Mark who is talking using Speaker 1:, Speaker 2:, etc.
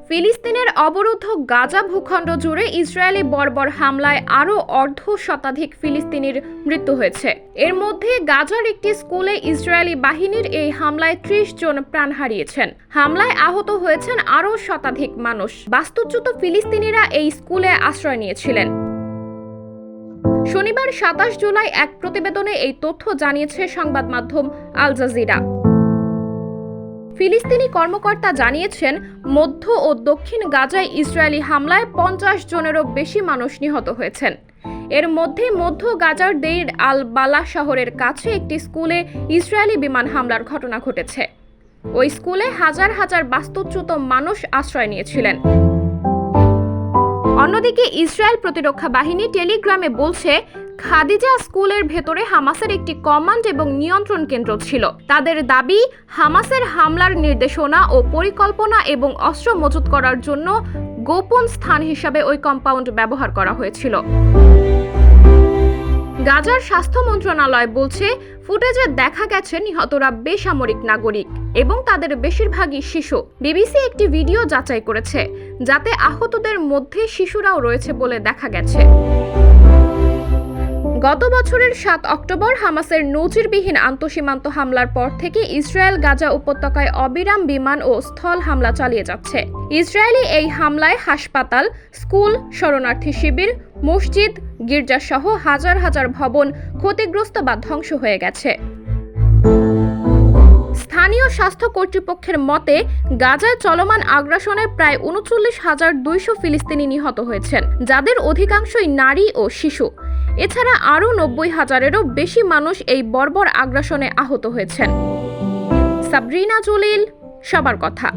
Speaker 1: ফিলিস্তিনের অবরুদ্ধ গাজা ভূখণ্ড জুড়ে ইসরায়েলি বর্বর হামলায় আরও অর্ধ শতাধিক ফিলিস্তিনির মৃত্যু হয়েছে। এর মধ্যে গাজার একটি স্কুলে ইসরায়েলি বাহিনীর এই হামলায় ৩০ জন প্রাণ হারিয়েছেন। হামলায় আহত হয়েছেন আরও শতাধিক মানুষ। বাস্তুচ্যুত ফিলিস্তিনিরা এই স্কুলে আশ্রয় নিয়েছিলেন। শনিবার ২৭ জুলাই এক প্রতিবেদনে এই তথ্য জানিয়েছে সংবাদ মাধ্যম আল জাজিরা। ফিলিস্তিনি কর্মকর্তা জানিয়েছেন, মধ্য ও দক্ষিণ গাজায় ইসরায়েলি হামলায় ৫০ জনেরও বেশি মানুষ নিহত হয়েছেন। এর মধ্যে মধ্য গাজার দেইর আল বালা শহরের কাছে একটি স্কুলে ইসরায়েলি বিমান হামলার ঘটনা ঘটেছে। ওই স্কুলে হাজার হাজার বাস্তুচ্যুত মানুষ আশ্রয় নিয়েছিলেন। অন্যদিকে ইসরায়েল প্রতিরক্ষা বাহিনী টেলিগ্রামে বলছে, খাদিজা স্কুলের ভেতরে হামাসের একটি কমান্ড এবং নিয়ন্ত্রণ কেন্দ্র ছিল। তাদের দাবি, হামাসের হামলার নির্দেশনা ও পরিকল্পনা এবং অস্ত্র মজুত করার জন্য গোপন স্থান হিসাবে ওই কম্পাউন্ড ব্যবহার করা হয়েছিল। গাজার স্বাস্থ্য মন্ত্রণালয় বলছে, ফুটেজে দেখা গেছে নিহতরা বেসামরিক নাগরিক এবং তাদের বেশিরভাগই শিশু। বিবিসি একটি ভিডিও যাচাই করেছে, যাতে আহতদের মধ্যে শিশুরাও রয়েছে বলে দেখা গেছে। গত বছরের ৭ অক্টোবর হামাসের নজিরবিহীন আন্তঃসীমান্ত হামলার পর থেকে ইসরায়েল গাজা উপত্যকায় অবিরাম বিমান ও স্থল হামলা চালিয়ে যাচ্ছে। ইসরায়েলি এই হামলায় হাসপাতাল, স্কুল, শরণার্থী শিবির, মসজিদ, গির্জাসহ হাজার হাজার ভবন ক্ষতিগ্রস্ত বা ধ্বংস হয়ে গেছে। স্থানীয় স্বাস্থ্য কর্তৃপক্ষের মতে, গাজায় চলমান আগ্রাসনে প্রায় ৩৯,২০০ ফিলিস্তিনি নিহত হয়েছেন, যাদের অধিকাংশই নারী ও শিশু। এছাড়া আরও ৯০,০০০-এরও বেশি মানুষ এই বর্বর আগ্রাসনে আহত হয়েছেন। সাবরিনা জলিল, সবার কথা।